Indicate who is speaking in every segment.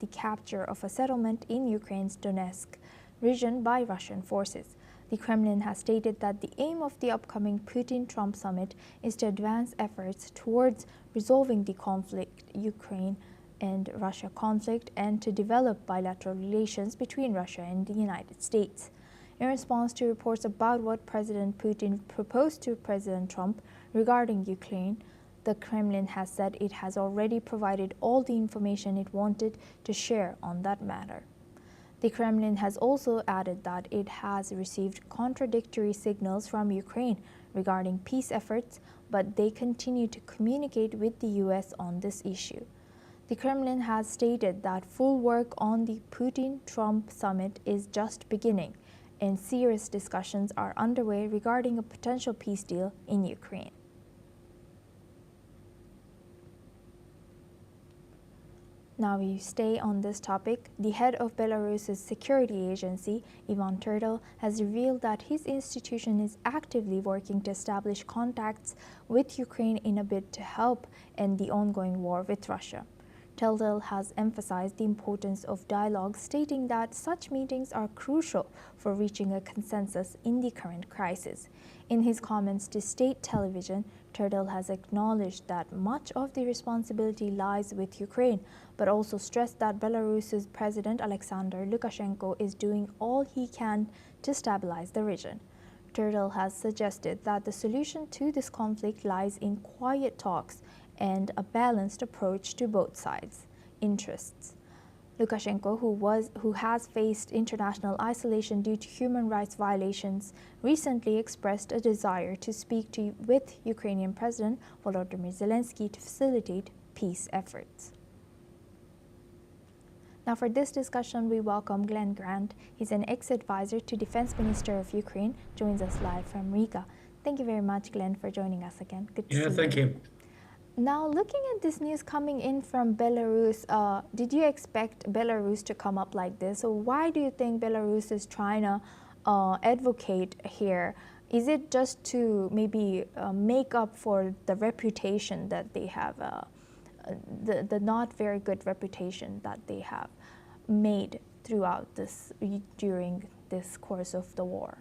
Speaker 1: the capture of a settlement in Ukraine's Donetsk region by Russian forces. The Kremlin has stated that the aim of the upcoming Putin-Trump summit is to advance efforts towards resolving the Ukraine and Russia conflict and to develop bilateral relations between Russia and the United States. In response to reports about what President Putin proposed to President Trump regarding Ukraine, the Kremlin has said it has already provided all the information it wanted to share on that matter. The Kremlin has also added that it has received contradictory signals from Ukraine regarding peace efforts, but they continue to communicate with the US on this issue. The Kremlin has stated that full work on the Putin-Trump summit is just beginning, and serious discussions are underway regarding a potential peace deal in Ukraine. Now we stay on this topic. The head of Belarus's security agency, Ivan Turtle, has revealed that his institution is actively working to establish contacts with Ukraine in a bid to help end the ongoing war with Russia. Turtle has emphasized the importance of dialogue, stating that such meetings are crucial for reaching a consensus in the current crisis. In his comments to state television, Turtle has acknowledged that much of the responsibility lies with Ukraine, but also stressed that Belarus's President Lukashenko is doing all he can to stabilize the region. Turtle has suggested that the solution to this conflict lies in quiet talks and a balanced approach to both sides' interests. Lukashenko, who has faced international isolation due to human rights violations, recently expressed a desire to speak with Ukrainian President Volodymyr Zelensky to facilitate peace efforts. Now for this discussion, we welcome Glenn Grant. He's an ex-advisor to Defense Minister of Ukraine, joins us live from Riga. Thank you very much, Glenn, for joining us again. Good to see you.
Speaker 2: Thank you.
Speaker 1: Now, looking at this news coming in from Belarus, did you expect Belarus to come up like this? So why do you think Belarus is trying to advocate here? Is it just to maybe make up for the reputation that they have, the not very good reputation that they have made throughout this, during this course of the war?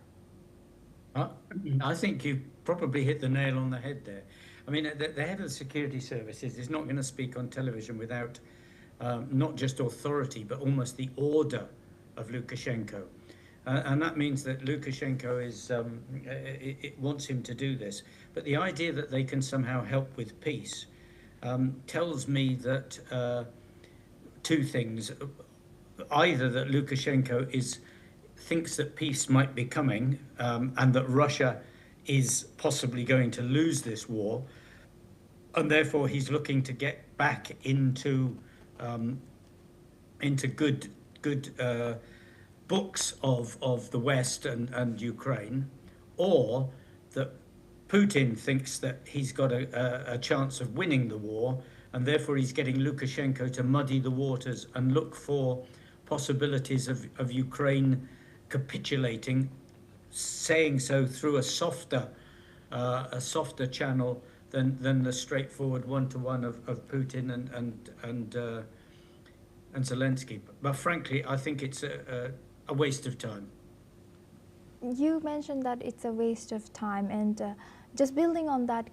Speaker 2: I think you probably hit the nail on the head there. I mean, the head of the security services is not going to speak on television without not just authority, but almost the order of Lukashenko. And that means that Lukashenko it wants him to do this. But the idea that they can somehow help with peace tells me that two things. Either that Lukashenko thinks that peace might be coming and that Russia is possibly going to lose this war, and therefore he's looking to get back into good books of the West and Ukraine, or that Putin thinks that he's got a chance of winning the war, and therefore he's getting Lukashenko to muddy the waters and look for possibilities of Ukraine capitulating, saying so through a softer channel than the straightforward one-to-one of Putin and Zelensky. But frankly, I think it's a waste of time.
Speaker 1: You mentioned that it's a waste of time, and just building on that,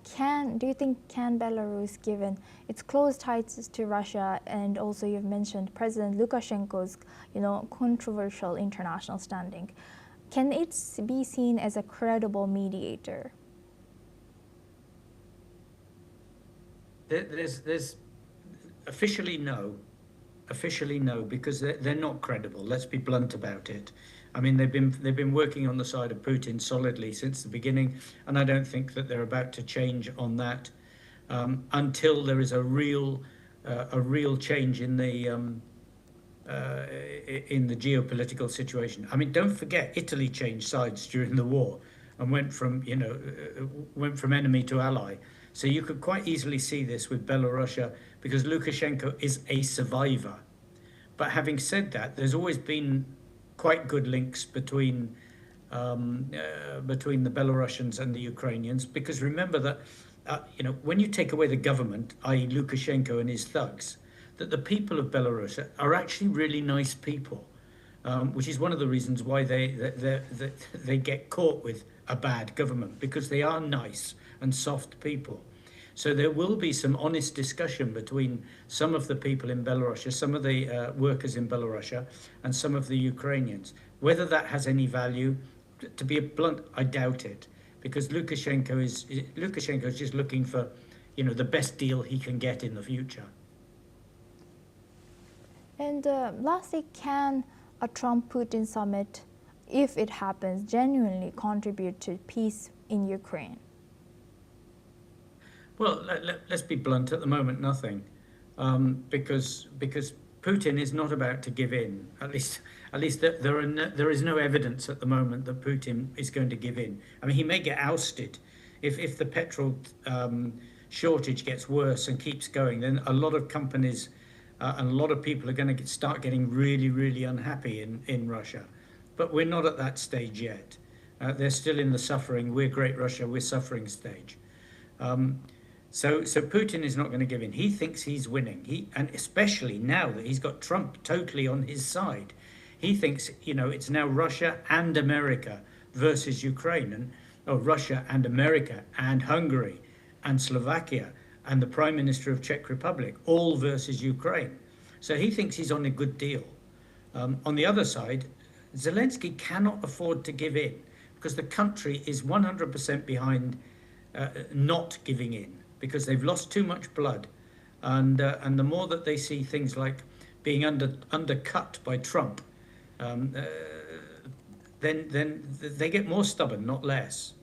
Speaker 1: do you think Belarus, given its close ties to Russia, and also you've mentioned President Lukashenko's controversial international standing, can it be seen as a credible mediator?
Speaker 2: There's officially no, because they're not credible. Let's be blunt about it. I mean, they've been working on the side of Putin solidly since the beginning, and I don't think that they're about to change on that until there is a real change in the geopolitical situation. I mean, don't forget, Italy changed sides during the war and went from enemy to ally. So you could quite easily see this with Belarus, because Lukashenko is a survivor. But having said that, there's always been quite good links between the Belarusians and the Ukrainians, because remember that when you take away the government, i.e. Lukashenko and his thugs, that the people of Belarus are actually really nice people, which is one of the reasons why they get caught with a bad government, because they are nice and soft people. So there will be some honest discussion between some of the people in Belarus, some of the workers in Belarus, and some of the Ukrainians. Whether that has any value, to be blunt, I doubt it, because Lukashenko is just looking for, the best deal he can get in the future.
Speaker 1: And lastly, can a Trump-Putin summit, if it happens, genuinely contribute to peace in Ukraine?
Speaker 2: Well, let's be blunt. At the moment, nothing, because Putin is not about to give in. At least there is no evidence at the moment that Putin is going to give in. I mean, he may get ousted if the petrol shortage gets worse and keeps going. Then a lot of companies and a lot of people are going to start getting really, really unhappy in Russia. But we're not at that stage yet. They're still in the suffering. We're great Russia. We're suffering stage. So Putin is not going to give in. He thinks he's winning. And especially now that he's got Trump totally on his side, he thinks, it's now Russia and America versus Ukraine, Russia and America and Hungary and Slovakia and the Prime Minister of Czech Republic, all versus Ukraine. So he thinks he's on a good deal. On the other side, Zelensky cannot afford to give in, because the country is 100% behind not giving in, because they've lost too much blood, and the more that they see things like being undercut by Trump, then they get more stubborn, not less.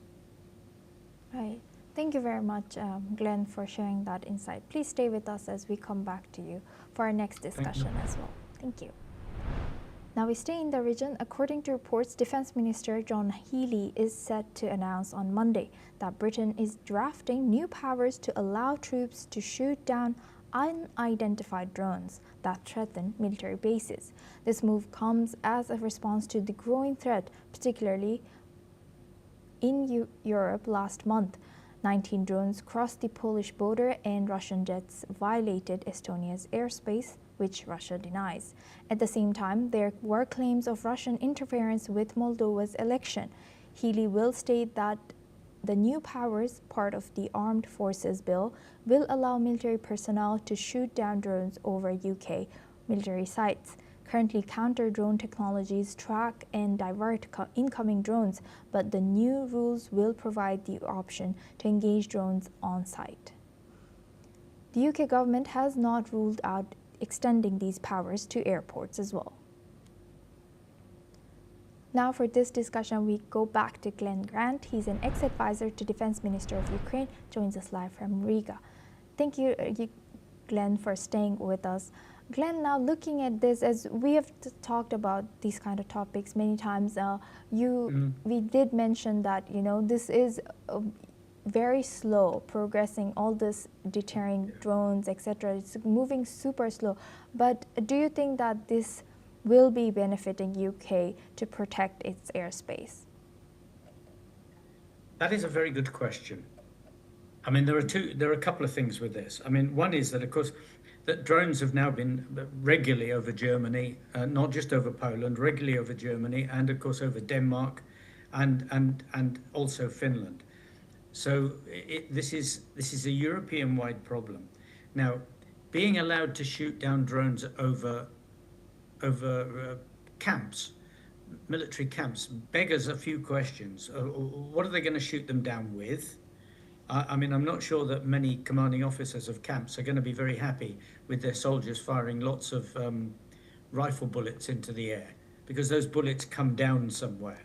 Speaker 1: Right. Thank you very much, Glenn, for sharing that insight. Please stay with us as we come back to you for our next discussion as well. Thank you. Now we stay in the region. According to reports, Defense Minister John Healey is set to announce on Monday that Britain is drafting new powers to allow troops to shoot down unidentified drones that threaten military bases. This move comes as a response to the growing threat, particularly in Europe last month. 19 drones crossed the Polish border and Russian jets violated Estonia's airspace, which Russia denies. At the same time, there were claims of Russian interference with Moldova's election. Healey will state that the new powers, part of the Armed Forces Bill, will allow military personnel to shoot down drones over UK military sites. Currently, counter-drone technologies track and divert incoming drones, but the new rules will provide the option to engage drones on site. The UK government has not ruled out extending these powers to airports as well. Now for this discussion, we go back to Glenn Grant. He's an ex-advisor to Defense Minister of Ukraine, joins us live from Riga. Thank you, Glenn, for staying with us. Glenn, now looking at this, as we have talked about these kind of topics many times, we did mention that, this is very slow progressing, all this deterring drones, etc. It's moving super slow. But do you think that this will be benefiting UK to protect its airspace?
Speaker 2: That is a very good question. I mean, there are a couple of things with this. I mean, one is that, of course, that drones have now been regularly over Germany, not just over Poland, regularly over Germany, and of course over Denmark, and also Finland. So this is a European-wide problem. Now, being allowed to shoot down drones over camps, military camps, beggars a few questions. What are they going to shoot them down with? I mean, I'm not sure that many commanding officers of camps are going to be very happy with their soldiers firing lots of rifle bullets into the air, because those bullets come down somewhere.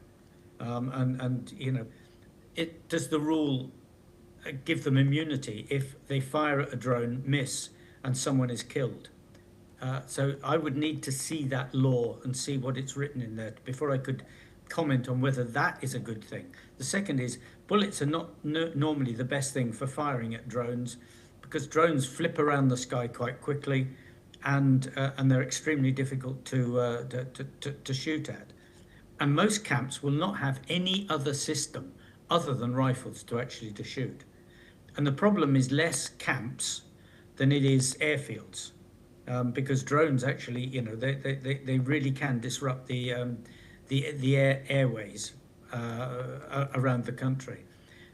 Speaker 2: Does the rule give them immunity if they fire at a drone, miss, and someone is killed? So I would need to see that law and see what it's written in there before I could comment on whether that is a good thing. The second is, bullets are not normally the best thing for firing at drones, because drones flip around the sky quite quickly, and they're extremely difficult to shoot at. And most camps will not have any other system other than rifles to shoot. And the problem is less camps than it is airfields. because drones actually, they really can disrupt the airways around the country.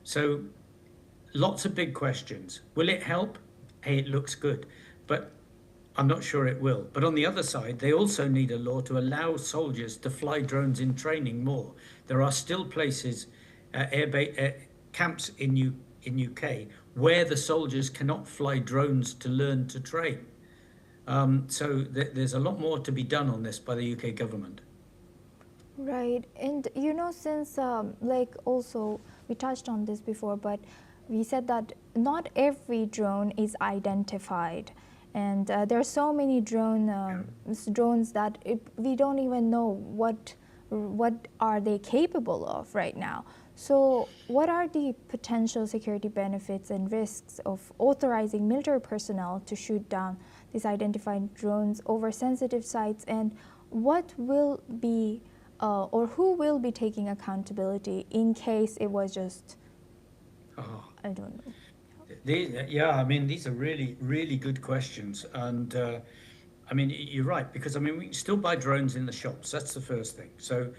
Speaker 2: So lots of big questions. Will it help? Hey, it looks good, but I'm not sure it will. But on the other side, they also need a law to allow soldiers to fly drones in training more. There are still places, camps in UK, where the soldiers cannot fly drones to learn to train. So there's a lot more to be done on this by the UK government.
Speaker 1: Right, and since also we touched on this before, but we said that not every drone is identified, and there are so many drones that we don't even know what are they capable of right now. So what are the potential security benefits and risks of authorizing military personnel to shoot down these identified drones over sensitive sites, and what will be or who will be taking accountability in case it was just, I don't know.
Speaker 2: These are really, really good questions. And you're right, because we can still buy drones in the shops. That's the first thing. So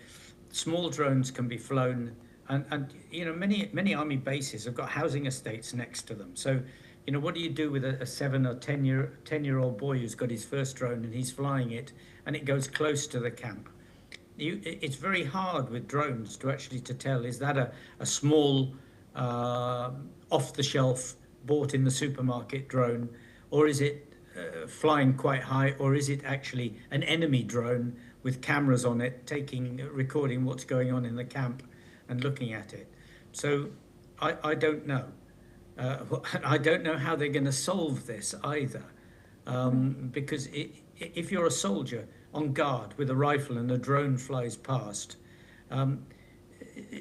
Speaker 2: small drones can be flown, and many army bases have got housing estates next to them. So what do you do with a 7 or 10-year-old boy who's got his first drone and he's flying it and it goes close to the camp? It's very hard with drones to actually tell, is that a small off-the-shelf bought in the supermarket drone, or is it flying quite high, or is it actually an enemy drone with cameras on it recording what's going on in the camp and looking at it? So I don't know. I don't know how they're going to solve this either, because if you're a soldier on guard with a rifle and a drone flies past,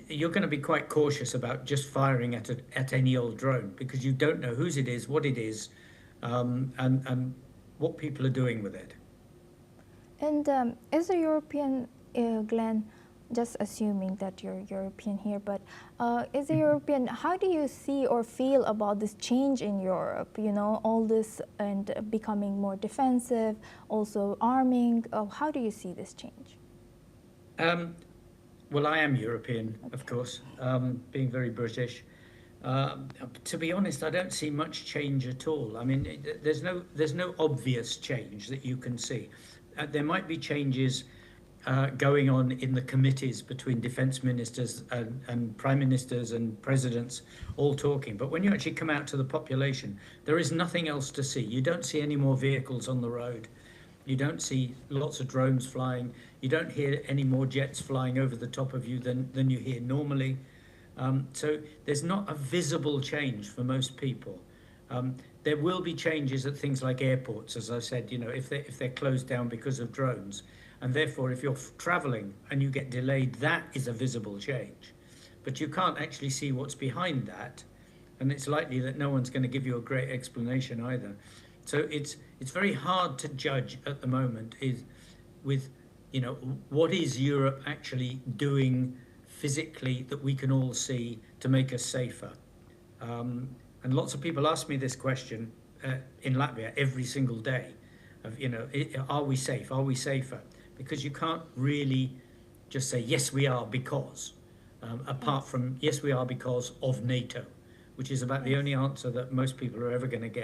Speaker 2: you're going to be quite cautious about just firing at any old drone, because you don't know whose it is, what it is, and what people are doing with it.
Speaker 1: And as a European, Glenn, just assuming that you're European here, but as a European, how do you see or feel about this change in Europe? All this and becoming more defensive, also arming. How do you see this change?
Speaker 2: Well, I am European, of course, being very British. To be honest, I don't see much change at all. There's no obvious change that you can see. There might be changes going on in the committees between defense ministers and prime ministers and presidents all talking. But when you actually come out to the population, there is nothing else to see. You don't see any more vehicles on the road. You don't see lots of drones flying. You don't hear any more jets flying over the top of you than you hear normally. So there's not a visible change for most people. There will be changes at things like airports, as I said, if they're closed down because of drones. And therefore, if you're traveling and you get delayed, that is a visible change. But you can't actually see what's behind that. And it's likely that no one's going to give you a great explanation either. So it's very hard to judge at the moment what is Europe actually doing physically that we can all see to make us safer. And lots of people ask me this question in Latvia every single day of, are we safe? Are we safer? Because you can't really just say, yes, we are, because, apart from, yes, we are because of NATO, which is about the only answer that most people are ever going to get.